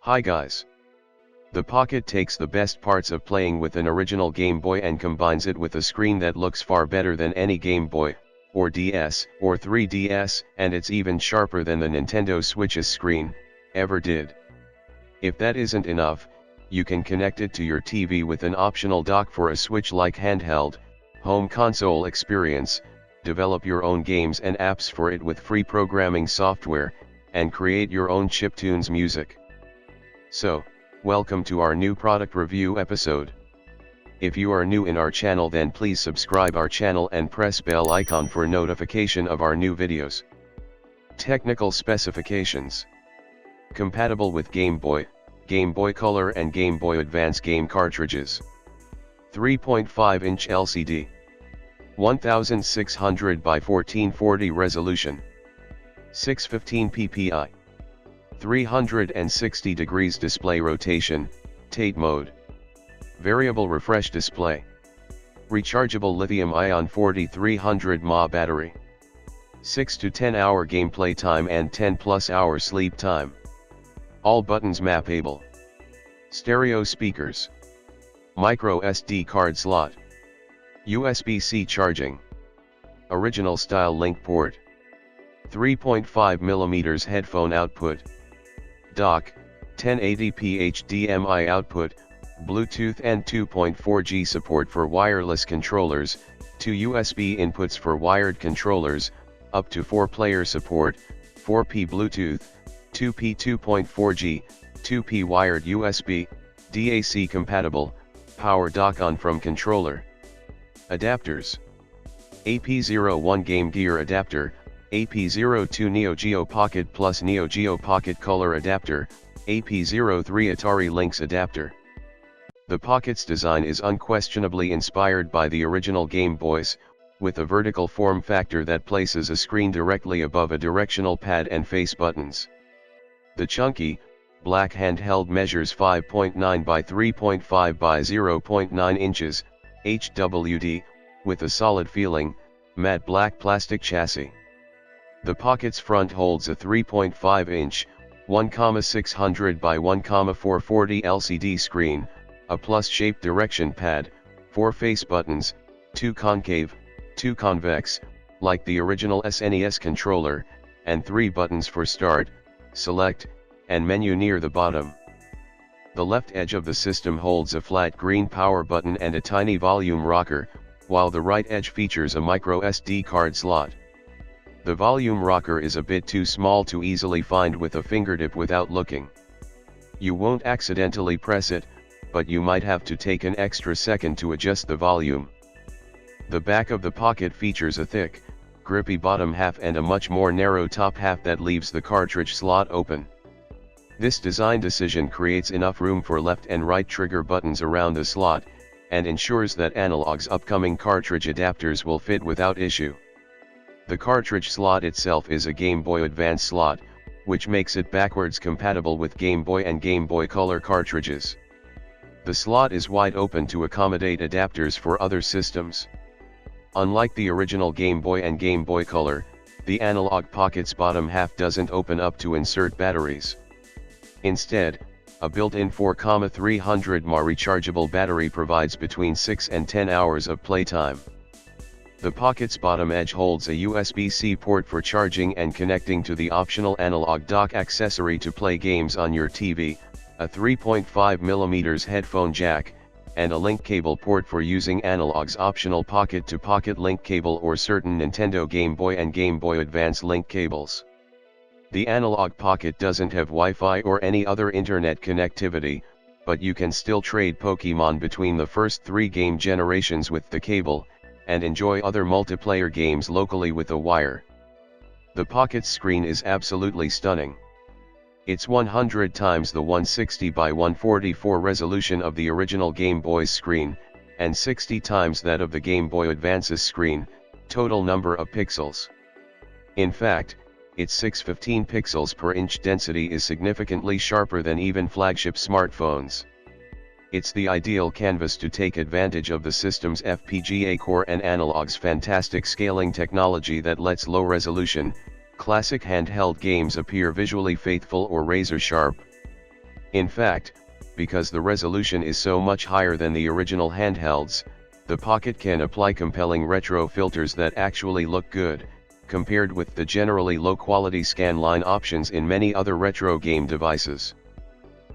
Hi guys. The Pocket takes the best parts of playing with an original Game Boy and combines it with a screen that looks far better than any Game Boy, or DS, or 3DS, and it's even sharper than the Nintendo Switch's screen ever did. If that isn't enough, you can connect it to your TV with an optional dock for a Switch-like handheld, home console experience, develop your own games and apps for it with free programming software, and create your own chiptunes music. So, welcome to our new product review episode. If you are new in our channel, then please subscribe our channel and press bell icon for notification of our new videos. Technical specifications. Compatible with Game Boy, Game Boy Color and Game Boy Advance game cartridges. 3.5-inch LCD. 1600 by 1440 resolution. 615 ppi. 360 degrees display rotation, Tate mode. Variable refresh display. Rechargeable lithium-ion 4300 mAh battery. 6 to 10 hour gameplay time and 10 plus hour sleep time. All buttons mappable. Stereo speakers. Micro SD card slot. USB-C charging. Original style link port. 3.5mm headphone output. Dock, 1080p HDMI output, Bluetooth and 2.4G support for wireless controllers, 2 USB inputs for wired controllers, up to 4-player support, 4P Bluetooth, 2P 2.4G, 2P wired USB, DAC compatible, power dock on from controller. Adapters. AP01 Game Gear adapter, AP02 Neo Geo Pocket Plus Neo Geo Pocket Color adapter, AP03 Atari Lynx adapter. The Pocket's design is unquestionably inspired by the original Game Boys, with a vertical form factor that places a screen directly above a directional pad and face buttons. The chunky, black handheld measures 5.9 by 3.5 by 0.9 inches, HWD, with a solid feeling, matte black plastic chassis. The Pocket's front holds a 3.5-inch, 1,600 by 1,440 LCD screen, a plus-shaped direction pad, 4 face buttons, 2 concave, 2 convex, like the original SNES controller, and 3 buttons for start, select, and menu near the bottom. The left edge of the system holds a flat green power button and a tiny volume rocker, while the right edge features a micro SD card slot. The volume rocker is a bit too small to easily find with a fingertip without looking. You won't accidentally press it, but you might have to take an extra second to adjust the volume. The back of the Pocket features a thick, grippy bottom half and a much more narrow top half that leaves the cartridge slot open. This design decision creates enough room for left and right trigger buttons around the slot, and ensures that Analogue's upcoming cartridge adapters will fit without issue. The cartridge slot itself is a Game Boy Advance slot, which makes it backwards compatible with Game Boy and Game Boy Color cartridges. The slot is wide open to accommodate adapters for other systems. Unlike the original Game Boy and Game Boy Color, the Analogue Pocket's bottom half doesn't open up to insert batteries. Instead, a built-in 4,300 mAh rechargeable battery provides between 6 and 10 hours of playtime. The Pocket's bottom edge holds a USB-C port for charging and connecting to the optional analog dock accessory to play games on your TV, a 3.5mm headphone jack, and a link cable port for using Analogue's optional pocket-to-pocket link cable or certain Nintendo Game Boy and Game Boy Advance link cables. The Analogue Pocket doesn't have Wi-Fi or any other internet connectivity, but you can still trade Pokémon between the first 3 game generations with the cable, and enjoy other multiplayer games locally with a wire. The Pocket's screen is absolutely stunning. It's 100 times the 160 by 144 resolution of the original Game Boy's screen, and 60 times that of the Game Boy Advance's screen, total number of pixels. In fact, its 615 pixels per inch density is significantly sharper than even flagship smartphones. It's the ideal canvas to take advantage of the system's FPGA core and Analogue's fantastic scaling technology that lets low-resolution, classic handheld games appear visually faithful or razor-sharp. In fact, because the resolution is so much higher than the original handhelds, the Pocket can apply compelling retro filters that actually look good, compared with the generally low-quality scanline options in many other retro game devices.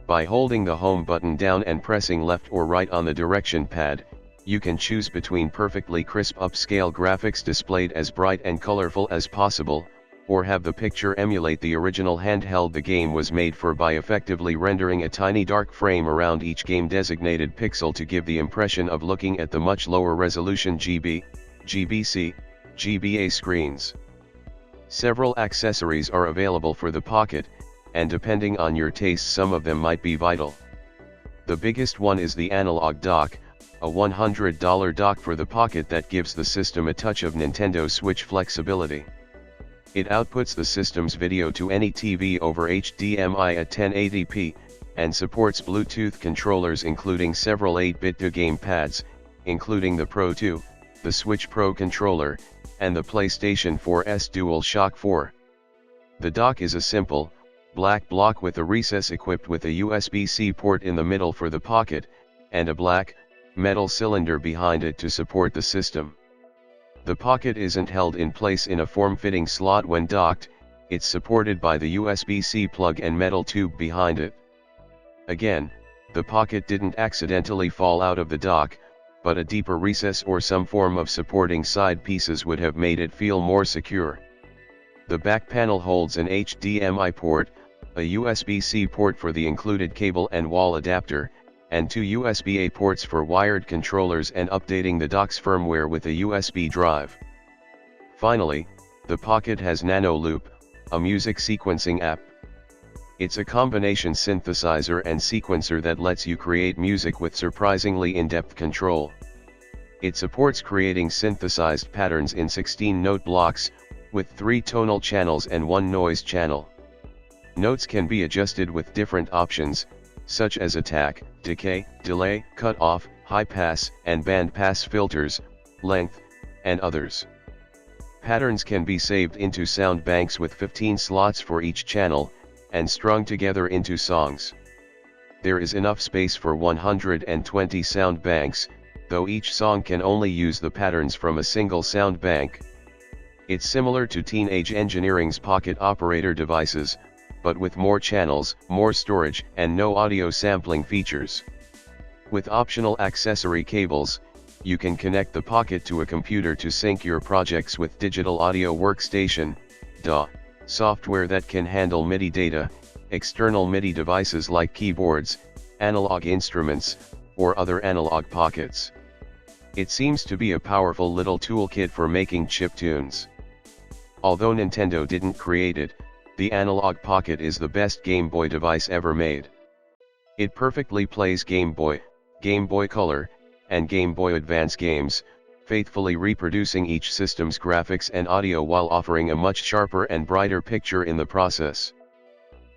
By holding the home button down and pressing left or right on the direction pad, you can choose between perfectly crisp upscale graphics displayed as bright and colorful as possible, or have the picture emulate the original handheld the game was made for by effectively rendering a tiny dark frame around each game-designated pixel to give the impression of looking at the much lower resolution GB, GBC, GBA screens. Several accessories are available for the Pocket, and depending on your taste some of them might be vital. The biggest one is the Analogue dock, a $100 dock for the Pocket that gives the system a touch of Nintendo Switch flexibility. It outputs the system's video to any TV over HDMI at 1080p, and supports Bluetooth controllers including several 8-bit game pads, including the Pro 2, the Switch Pro controller, and the PlayStation 4's DualShock 4. The dock is a simple, black block with a recess equipped with a USB-C port in the middle for the Pocket, and a black, metal cylinder behind it to support the system. The Pocket isn't held in place in a form-fitting slot when docked, it's supported by the USB-C plug and metal tube behind it. Again, the Pocket didn't accidentally fall out of the dock, but a deeper recess or some form of supporting side pieces would have made it feel more secure. The back panel holds an HDMI port, a USB-C port for the included cable and wall adapter, and two USB-A ports for wired controllers and updating the dock's firmware with a USB drive. Finally, the Pocket has Analogue, a music sequencing app. It's a combination synthesizer and sequencer that lets you create music with surprisingly in-depth control. It supports creating synthesized patterns in 16-note blocks, with 3 tonal channels and 1 noise channel. Notes can be adjusted with different options, such as attack, decay, delay, cut-off, high-pass, and band-pass filters, length, and others. Patterns can be saved into sound banks with 15 slots for each channel, and strung together into songs. There is enough space for 120 sound banks, though each song can only use the patterns from a single sound bank. It's similar to Teenage Engineering's Pocket Operator devices, but with more channels, more storage, and no audio sampling features. With optional accessory cables, you can connect the Pocket to a computer to sync your projects with Digital Audio Workstation, DAW, software that can handle MIDI data, external MIDI devices like keyboards, analog instruments, or other analog pockets. It seems to be a powerful little toolkit for making chiptunes. Although Nintendo didn't create it, the Analogue Pocket is the best Game Boy device ever made. It perfectly plays Game Boy, Game Boy Color, and Game Boy Advance games, faithfully reproducing each system's graphics and audio while offering a much sharper and brighter picture in the process.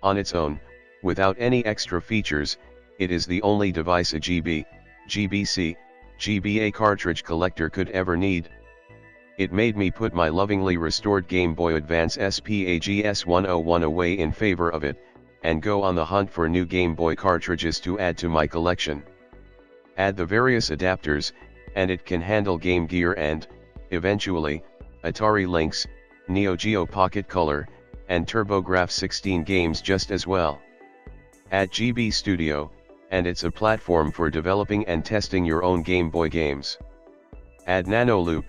On its own, without any extra features, it is the only device a GB, GBC, GBA cartridge collector could ever need. It made me put my lovingly restored Game Boy Advance SPAGS 101 away in favor of it, and go on the hunt for new Game Boy cartridges to add to my collection. Add the various adapters, and it can handle Game Gear and, eventually, Atari Lynx, Neo Geo Pocket Color, and TurboGrafx 16 games just as well. Add GB Studio, and it's a platform for developing and testing your own Game Boy games. Add Analogue,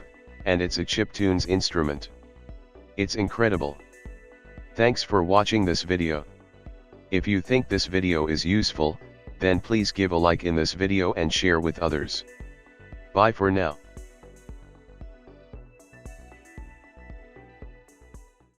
and it's a chiptunes instrument. It's incredible. Thanks for watching this video. If you think this video is useful, then please give a like in this video and share with others. Bye for now.